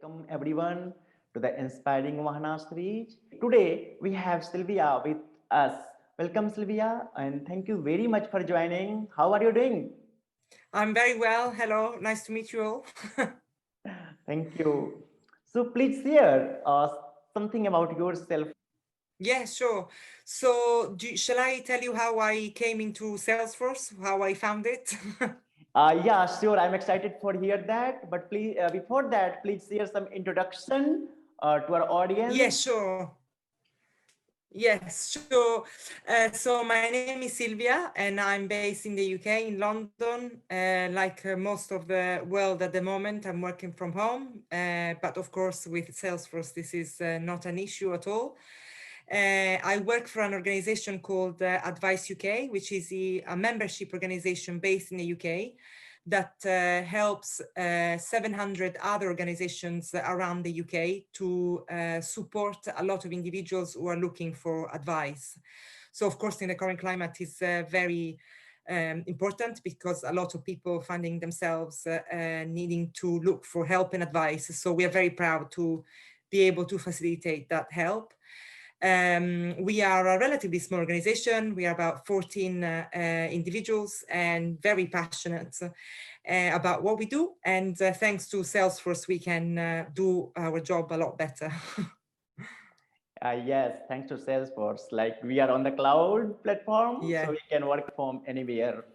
Welcome everyone to the Inspiring Ohana series. Today we have Silvia with us. Welcome Silvia and thank you very much for joining. How are you doing? I'm very well. Hello, nice to meet you all. Thank you. So please share something about yourself. Yeah, sure. So, shall I tell you how I came into Salesforce, how I found it? Yeah, sure. I'm excited for hear that. But please, before that, please share some introduction to our Yeah, audience. sure. Yes, sure. So my name is Silvia, and I'm based in the UK, in London. Like most of the world at the moment, I'm working from home. But of course, with Salesforce, this is not an issue at all. I work for an organization called Advice UK, which is a membership organization based in the UK that helps 700 other organizations around the UK to support a lot of individuals who are looking for advice. So, of course, in the current climate is very important because a lot of people finding themselves needing to look for help and advice. So we are very proud to be able to facilitate that help. We are a relatively small organization. We are about 14 individuals and very passionate about what we do. And thanks to Salesforce, we can do our job a lot better. Yes, thanks to Salesforce. Like we are on the cloud platform, so Yeah, we can work from anywhere.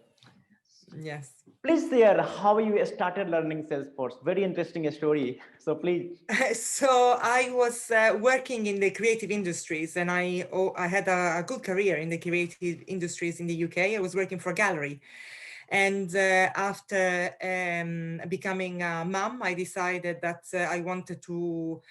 yes. Please share how you started learning Salesforce. Very interesting story. So please. So I was working in the creative industries, and I had a good career in the creative industries in the UK. I was working for a gallery, and after becoming a mom, I decided that I wanted to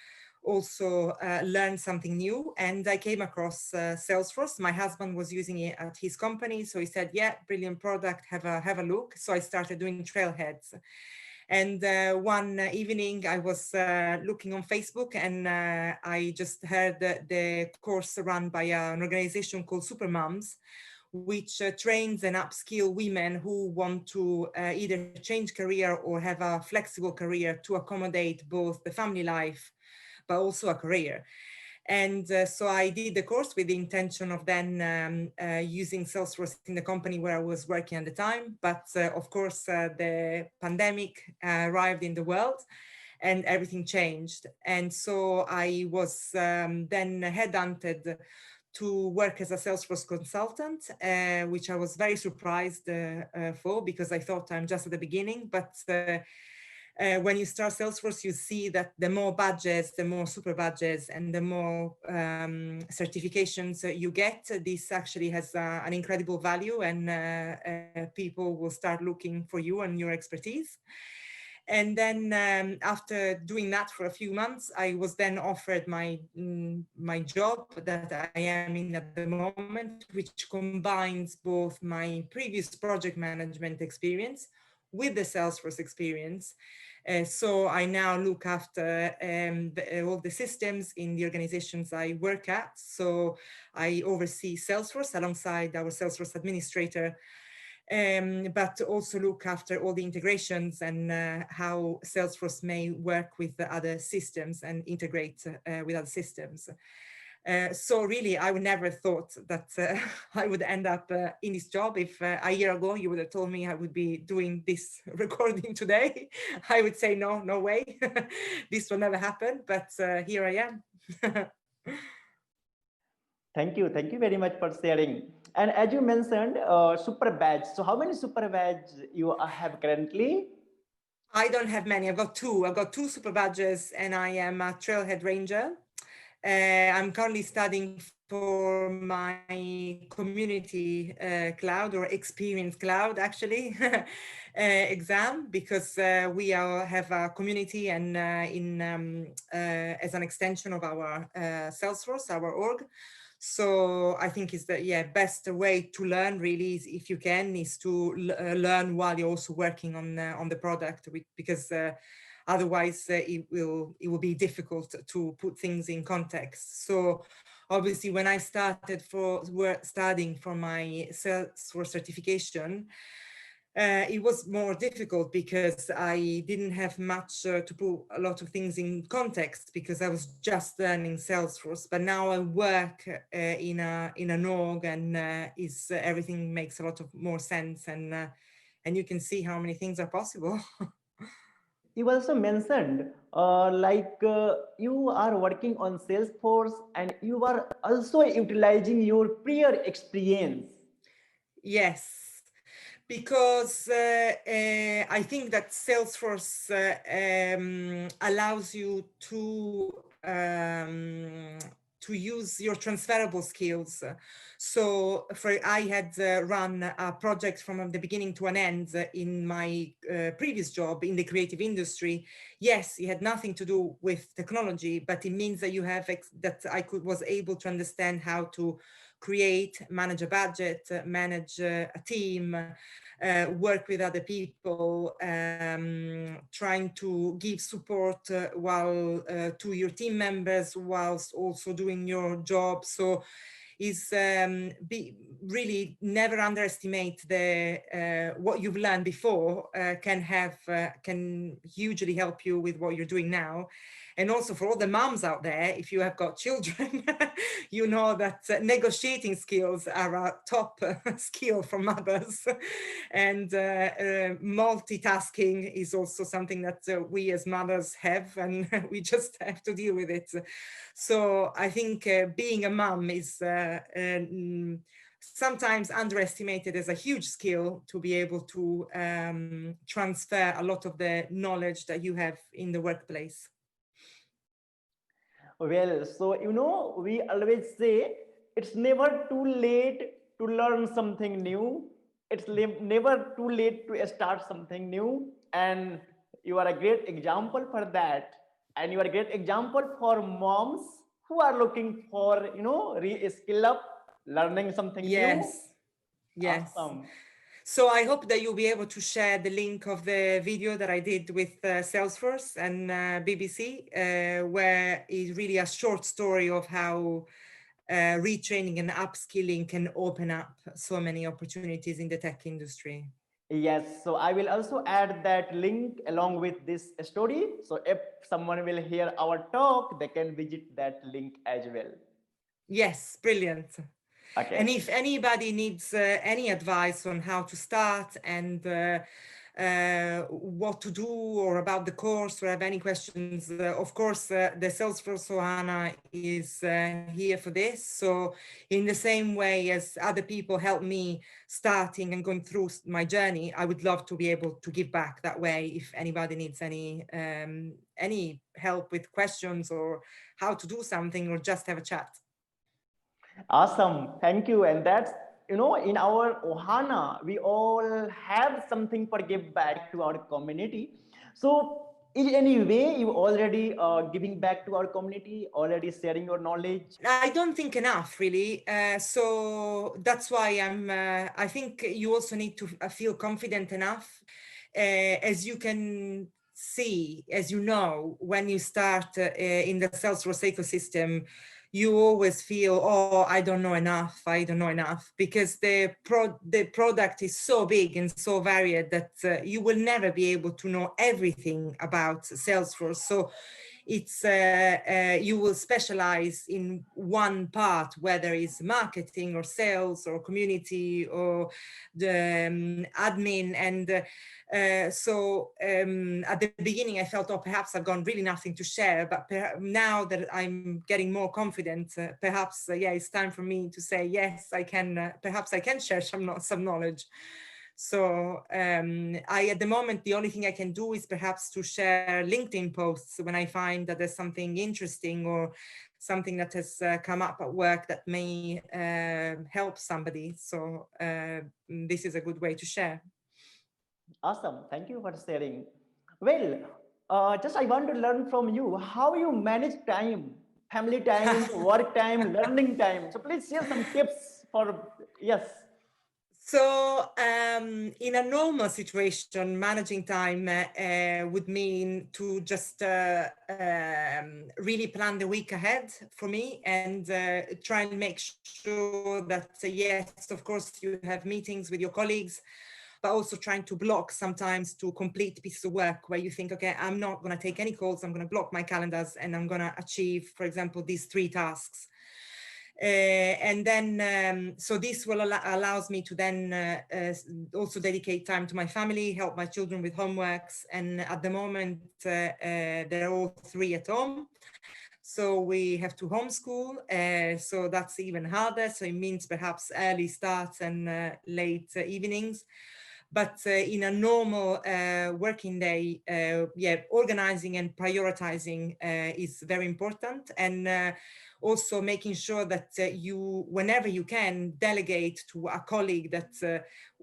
also learn something new, and I came across Salesforce. My husband was using it at his company, so he said, "Yeah, brilliant product. Have a look." So I started doing trailheads. And one evening, I was looking on Facebook, and I just heard the course run by an organization called Supermoms, which trains and upskill women who want to either change career or have a flexible career to accommodate both the family life, but also a career. And so I did the course with the intention of then using Salesforce in the company where I was working at the time. But of course, the pandemic arrived in the world and everything changed. And so I was then headhunted to work as a Salesforce consultant, which I was very surprised for, because I thought I'm just at the beginning. But when you start Salesforce, you see that the more badges, the more super badges, and the more certifications you get, this actually has an incredible value, and people will start looking for you and your expertise. And then after doing that for a few months, I was then offered my job that I am in at the moment, which combines both my previous project management experience with the Salesforce experience. So I now look after all the systems in the organizations I work at. So I oversee Salesforce alongside our Salesforce administrator, but also look after all the integrations and how Salesforce may work with the other systems and integrate with other systems. So really, I would never thought that I would end up in this job. If a year ago you would have told me I would be doing this recording today, I would say no, no way, this will never happen. But here I am. Thank you. Thank you very much for sharing. And as you mentioned, super badge. So how many super badge you have currently? I don't have many. I've got two. I've got two super badges, and I am a trailhead ranger. I'm currently studying for my community cloud, or experience cloud, actually, exam, because have a community, and as an extension of our Salesforce, our org. So I think is the best way to learn really is, if you can, is to learn while you're also working on the product, because otherwise it will be difficult to put things in context. So obviously when I started studying for my Salesforce certification, It was more difficult because I didn't have much to put a lot of things in context because I was just learning Salesforce. But now I work in an org, and is everything makes a lot of more sense, and you can see how many things are possible. You also mentioned you are working on Salesforce and you are also utilizing your prior experience. Yes, because I think that Salesforce allows you to use your transferable skills. So I had run a project from the beginning to an end in my previous job in the creative industry. Yes, it had nothing to do with technology, but it means that was able to understand how to create, manage a budget, manage a team, work with other people, trying to give support while to your team members whilst also doing your job. So is really never underestimate the what you've learned before can hugely help you with what you're doing now. And also for all the moms out there, if you have got children, you know that negotiating skills are a top skill for mothers. And multitasking is also something that we as mothers have, and we just have to deal with it. So I think being a mom is sometimes underestimated as a huge skill to be able to transfer a lot of the knowledge that you have in the workplace. Well, so we always say it's never too late to learn something new. It's never too late to start something new. And you are a great example for that. And you are a great example for moms who are looking for, skill up, learning something new. Yes, yes. Awesome. So I hope that you'll be able to share the link of the video that I did with Salesforce and BBC, where is really a short story of how retraining and upskilling can open up so many opportunities in the tech industry. Yes, so I will also add that link along with this story. So if someone will hear our talk, they can visit that link as well. Yes, brilliant. And Okay. if anybody needs any advice on how to start and what to do or about the course or have any questions, of course, the Salesforce Ohana is here for this. So in the same way as other people help me starting and going through my journey, I would love to be able to give back that way if anybody needs any help with questions or how to do something or just have a chat. Awesome. Thank you. And that's, in our Ohana, we all have something for give back to our community. So, in any way, you already giving back to our community, already sharing your knowledge. I don't think enough, really. So that's why I think you also need to feel confident enough. As you can see, as you know, when you start in the Salesforce ecosystem, you always feel, oh, I don't know enough. I don't know enough, because the product is so big and so varied that you will never be able to know everything about Salesforce. So it's you will specialize in one part, whether it's marketing or sales or community or the admin. And at the beginning I felt, oh, perhaps I've got really nothing to share, but now that I'm getting more confident, perhaps yeah, it's time for me to say, yes, I can, perhaps I can share some knowledge. So at the moment, the only thing I can do is perhaps to share LinkedIn posts when I find that there's something interesting or something that has come up at work that may help somebody. So this is a good way to share. Awesome. Thank you for sharing. Well, just I want to learn from you how you manage time, family time, work time, learning time. So please share some tips for, yes. So in a normal situation, managing time would mean to just really plan the week ahead for me and try and make sure that, yes, of course, you have meetings with your colleagues, but also trying to block sometimes to complete pieces of work where you think, okay, I'm not going to take any calls. I'm going to block my calendars and I'm going to achieve, for example, these 3 tasks. And then, so this will allows me to then also dedicate time to my family, help my children with homeworks. And at the moment, they're all 3 at home. So we have to homeschool, so that's even harder. So it means perhaps early starts and late evenings. But in a normal working day, yeah, organizing and prioritizing is very important. And also making sure that you, whenever you can, delegate to a colleague that,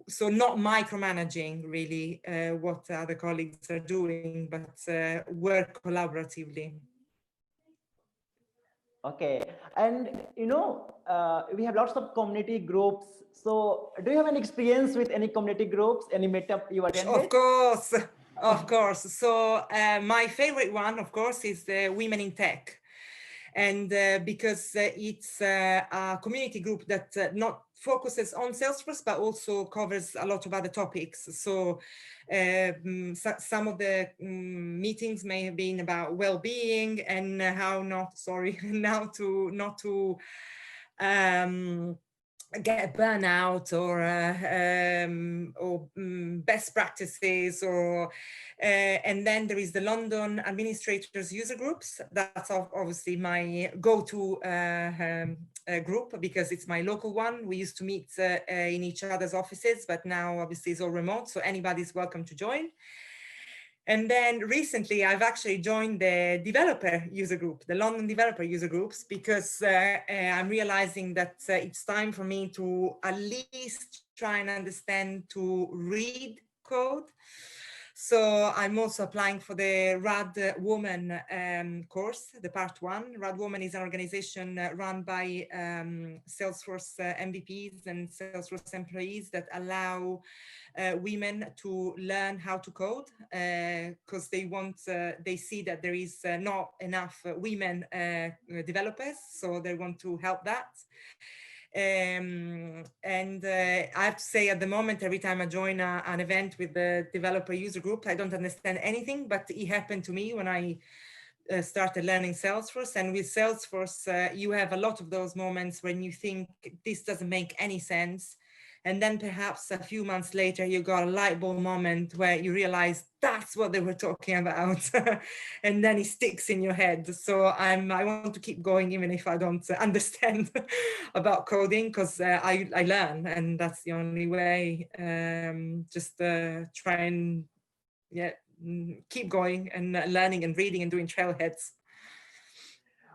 so not micromanaging really what other colleagues are doing, but work collaboratively. Okay, and we have lots of community groups. So, do you have any experience with any community groups, any meetup you Of attended? course, of course. So my favorite one, of course, is the Women in Tech. And because it's a community group that not focuses on Salesforce, but also covers a lot of other topics. So some of the meetings may have been about well-being and how not, sorry, not to get burnout or best practices or and then there is the London administrators user groups. That's obviously my go-to group because it's my local one. We used to meet in each other's offices, but now obviously it's all remote, so anybody's welcome to join. And then recently, I've actually joined the developer user group, the London developer user groups, because I'm realizing that it's time for me to at least try and understand to read code. So I'm also applying for the Rad Woman course, the part 1. Rad Woman is an organization run by Salesforce MVPs and Salesforce employees that allow women to learn how to code because they see that there is not enough women developers, so they want to help that. And I have to say, at the moment, every time I join an event with the developer user group, I don't understand anything, but it happened to me when I started learning Salesforce. And with Salesforce, you have a lot of those moments when you think this doesn't make any sense. And then perhaps a few months later, you got a light bulb moment where you realize that's what they were talking about. And then it sticks in your head. So I want to keep going, even if I don't understand about coding, because I learn, and that's the only way. Just try and keep going and learning and reading and doing trailheads.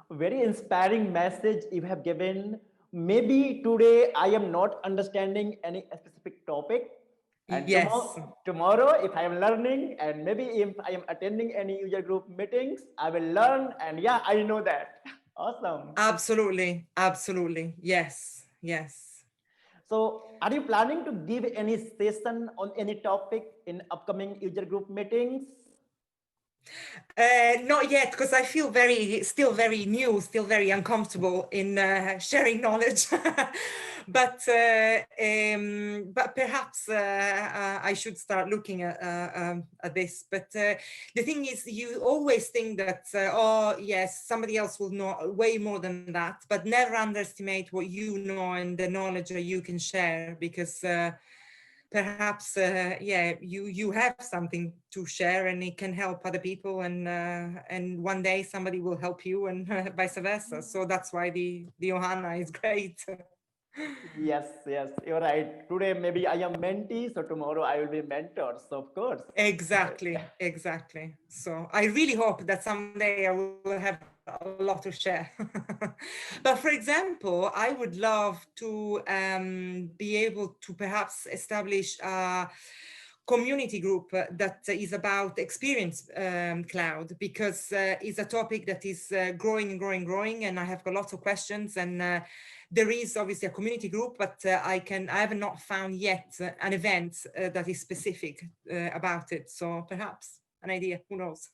Very inspiring message you have given. Maybe today I am not understanding any specific topic, and Yes. tomorrow if I am learning, and maybe if I am attending any user group meetings, I will learn, and yeah, I know that. Awesome. Absolutely. Absolutely. Yes. Yes. So, are you planning to give any session on any topic in upcoming user group meetings? Not yet, because I feel still very new, still very uncomfortable in sharing knowledge. But perhaps I should start looking at this. But the thing is, you always think that oh yes, somebody else will know way more than that. But never underestimate what you know and the knowledge that you can share, because perhaps you have something to share and it can help other people, and one day somebody will help you, and vice versa. So that's why the Ohana is great. Yes, yes, you're right. Today maybe I am mentee, so tomorrow I will be mentor. So of course. Exactly. So I really hope that someday I will have a lot to share. But for example, I would love to be able to perhaps establish a community group that is about experience cloud, because it's a topic that is growing and growing, and I have got lots of questions, and there is obviously a community group, but I have not found yet an event that is specific about it. So perhaps an idea, who knows?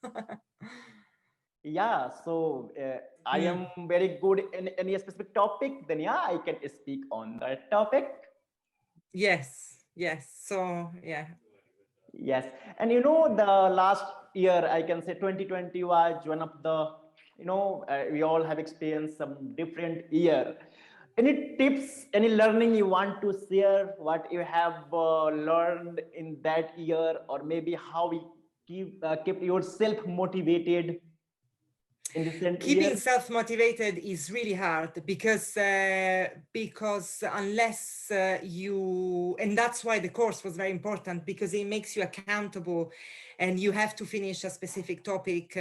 Yeah, so I am very good in any specific topic, then yeah, I can speak on that topic. Yes. Yes. So yeah. Yes, and the last year, I can say 2020 was one of the, we all have experienced some different year. Any tips, any learning you want to share, what you have learned in that year, or maybe how you keep yourself motivated in recent Keeping year? self-motivated is really hard because unless you, and that's why the course was very important, because it makes you accountable and you have to finish a specific topic.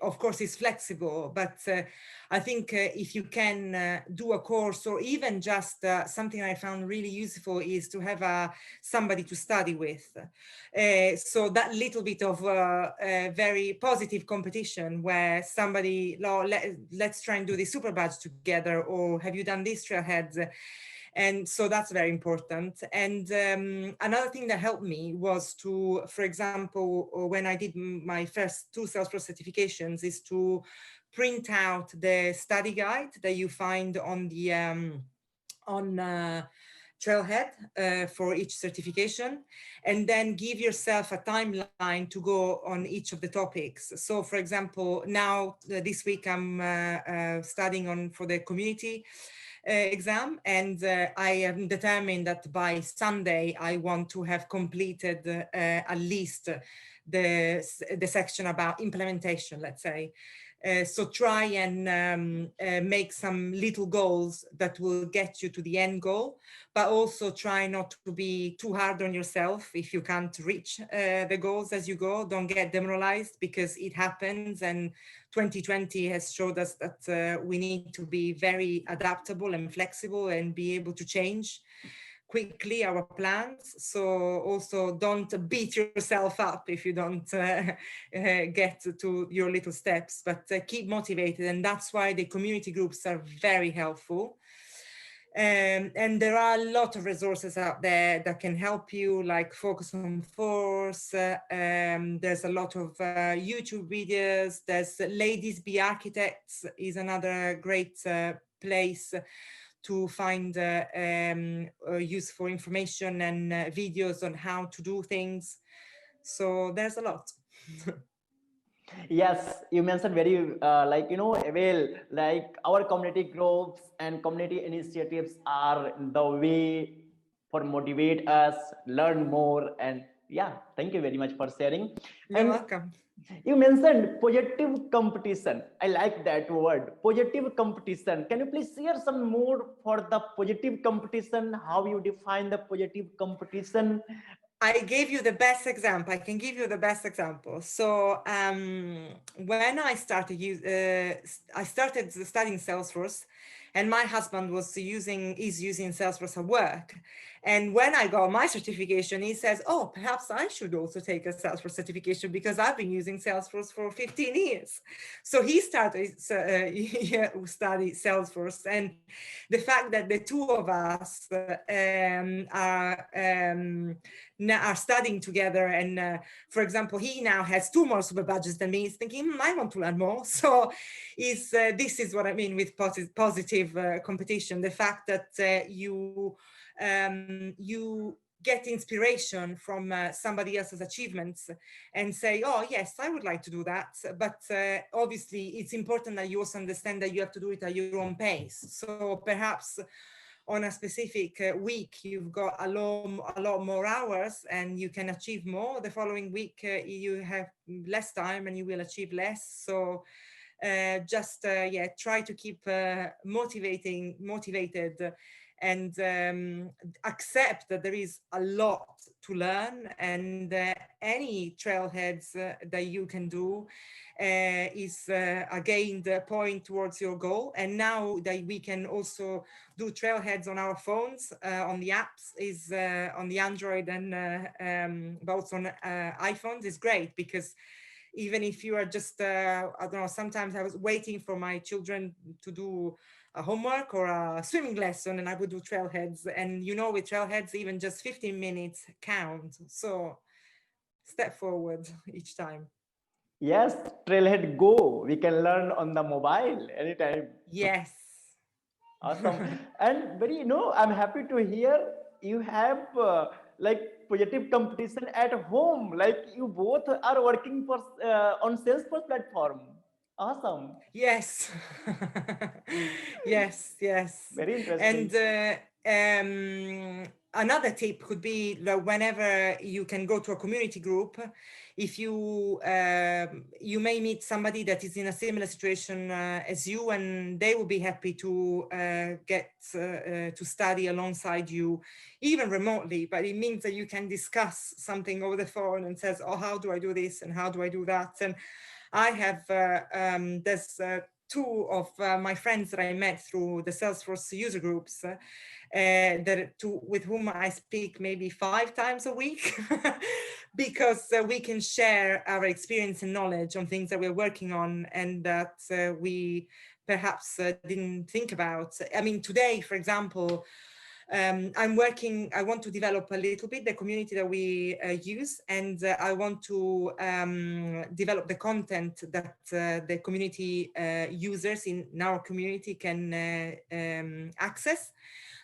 Of course it's flexible, but I think if you can do a course, or even just something I found really useful is to have somebody to study with. So that little bit of very positive competition where somebody, let's try and do the super badge together, or have you done this trailhead? And so that's very important. And another thing that helped me was to, for example, when I did my first two Salesforce certifications, is to print out the study guide that you find on the on trailhead for each certification, and then give yourself a timeline to go on each of the topics. So for example, now this week I'm studying on for the community exam, and I am determined that by Sunday I want to have completed at least the section about implementation, let's say. So try and make some little goals that will get you to the end goal, but also try not to be too hard on yourself if you can't reach the goals as you go. Don't get demoralized, because it happens, and 2020 has showed us that we need to be very adaptable and flexible and be able to change quickly our plans. So also don't beat yourself up if you don't get to your little steps, but keep motivated. And that's why the community groups are very helpful. And there are a lot of resources out there that can help you, like Focus on Force. There's a lot of YouTube videos. There's Ladies Be Architects is another great place to find useful information and videos on how to do things. So there's a lot. Yes, you mentioned very well, like our community groups and community initiatives are the way for motivate us, learn more, and yeah, thank you very much for sharing. You're And welcome. you mentioned positive competition. I like that word, positive competition. Can you please share some more for the positive competition? How you define the positive competition? I gave you the best example. I can give you the best example. So when I started studying Salesforce, and my husband is using Salesforce at work. And when I got my certification, he says, "Oh, perhaps I should also take a Salesforce certification because I've been using Salesforce for 15 years." So he started study Salesforce, and the fact that the two of us are studying together, and for example, he now has 2 more super badges than me. He's thinking, I want to learn more. So this is what I mean with positive competition. The fact that you get inspiration from somebody else's achievements and say, oh yes, I would like to do that. But obviously it's important that you also understand that you have to do it at your own pace. So perhaps on a specific week, you've got a lot more hours and you can achieve more. The following week, you have less time and you will achieve less. So try to keep motivated, and accept that there is a lot to learn, and any trailheads that you can do is a gained point towards your goal. And now that we can also do trailheads on our phones, on the apps, is on the Android and but also on iPhones, is great, because even if you are just I don't know, sometimes I was waiting for my children to do a homework or a swimming lesson, and I would do trailheads. And with trailheads, even just 15 minutes count. So step forward each time. Yes, Trailhead Go. We can learn on the mobile anytime. Yes. Awesome. And very, I'm happy to hear you have like positive competition at home. Like you both are working for on Salesforce platform. Awesome. Yes. Yes, yes. Very And interesting. another tip could be that whenever you can go to a community group, if you may meet somebody that is in a similar situation as you, and they will be happy to get to study alongside you, even remotely. But it means that you can discuss something over the phone and says, "Oh, how do I do this and how do I do that?" And I have there's two of my friends that I met through the Salesforce user groups with whom I speak maybe 5 times a week because we can share our experience and knowledge on things that we're working on and that we perhaps didn't think about. I mean, today, for example, I want to develop a little bit the community that we use, and I want to develop the content that the community users in our community can access.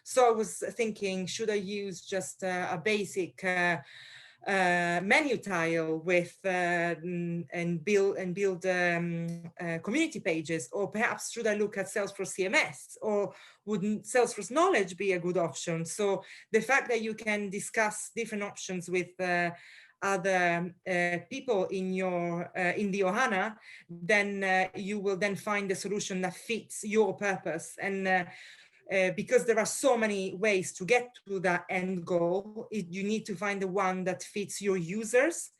So I was thinking, should I use just a basic menu tile with and build community pages, or perhaps should I look at Salesforce CMS, or wouldn't Salesforce Knowledge be a good option? So the fact that you can discuss different options with other people in the Ohana, then you will then find a solution that fits your purpose. And because there are so many ways to get to that end goal, you need to find the one that fits your users,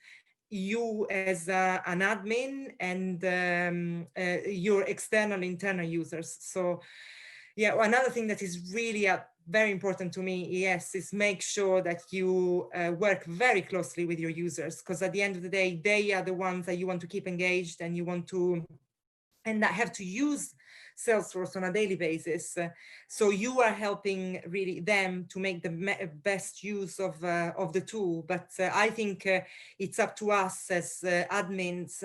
you as an admin, and your external internal users. So yeah, another thing that is really very important to me, yes, is make sure that you work very closely with your users, because at the end of the day, they are the ones that you want to keep engaged and you want to, and that have to use Salesforce on a daily basis. So you are helping really them to make the best use of the tool. But I think it's up to us as admins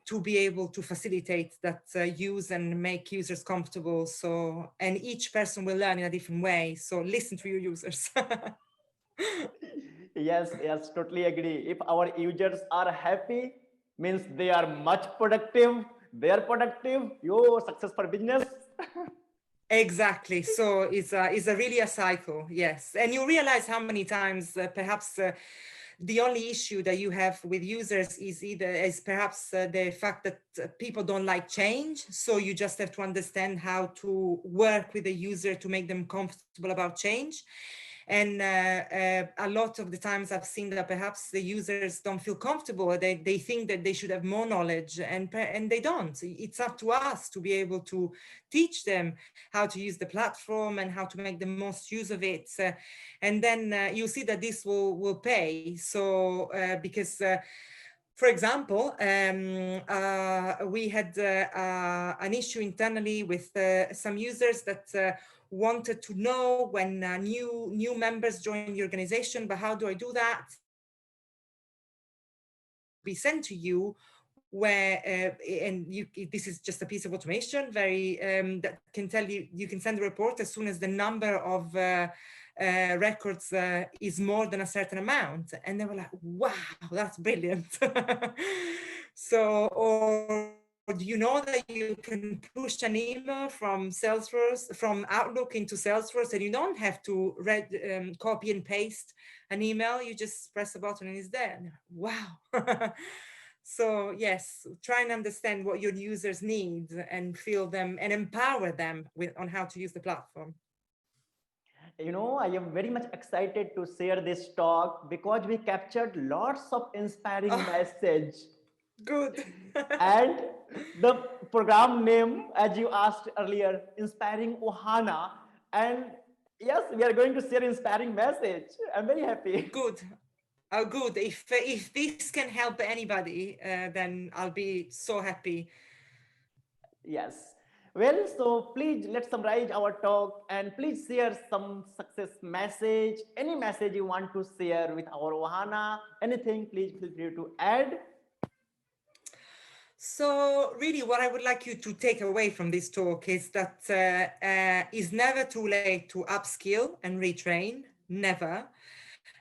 to be able to facilitate that use and make users comfortable. So, and each person will learn in a different way. So listen to your users. Yes, yes, totally agree. If our users are happy, means they are much productive. They are productive. Yo, success for business. Exactly. So it's a really a cycle, yes. And you realize how many times perhaps the only issue that you have with users is perhaps the fact that people don't like change. So you just have to understand how to work with the user to make them comfortable about change. And a lot of the times I've seen that perhaps the users don't feel comfortable. They think that they should have more knowledge, and they don't. It's up to us to be able to teach them how to use the platform and how to make the most use of it. And then you see that this will pay. So because for example, we had an issue internally with some users that wanted to know when new members join the organization, but how do I do that? Be sent to you where this is just a piece of automation that can tell you can send a report as soon as the number of records is more than a certain amount. And they were like, wow, that's brilliant. So, or do you know that you can push an email from Salesforce, from Outlook into Salesforce, and you don't have to copy and paste an email, you just press a button and it's there. Wow. So yes, try and understand what your users need and feel them and empower them on how to use the platform. You know, I am very much excited to share this talk because we captured lots of inspiring Oh, message. good. And the program name, as you asked earlier, Inspiring Ohana. And yes, we are going to share inspiring message. I'm very happy. Good. Oh, good. If this can help anybody, then I'll be so happy. Yes. Well, so please let's summarize our talk and please share some success message, any message you want to share with our Ohana, anything, please feel free to add. So really what I would like you to take away from this talk is that it's never too late to upskill and retrain, never.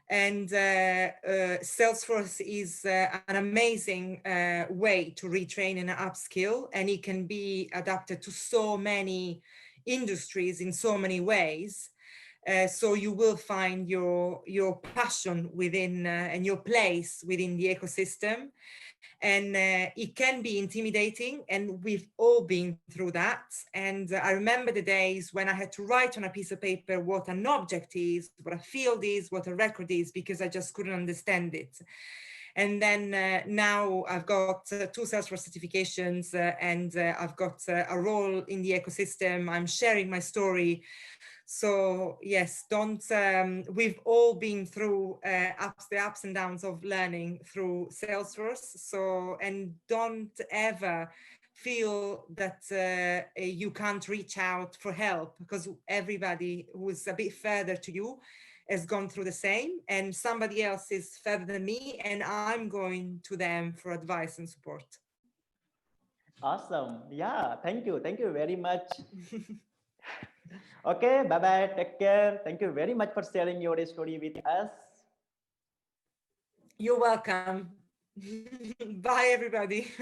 And Salesforce is an amazing way to retrain and upskill, and it can be adapted to so many industries in so many ways. So you will find your passion within and your place within the ecosystem. And it can be intimidating, and we've all been through that. And I remember the days when I had to write on a piece of paper what an object is, what a field is, what a record is, because I just couldn't understand it. And then now I've got two Salesforce certifications, and I've got a role in the ecosystem. I'm sharing my story. So yes, don't. We've all been through the ups and downs of learning through Salesforce. So, and don't ever feel that you can't reach out for help, because everybody who's a bit further to you has gone through the same, and somebody else is further than me, and I'm going to them for advice and support. Awesome. Yeah. Thank you very much. Okay. Bye bye. Take care. Thank you very much for sharing your story with us. You're welcome. Bye, everybody.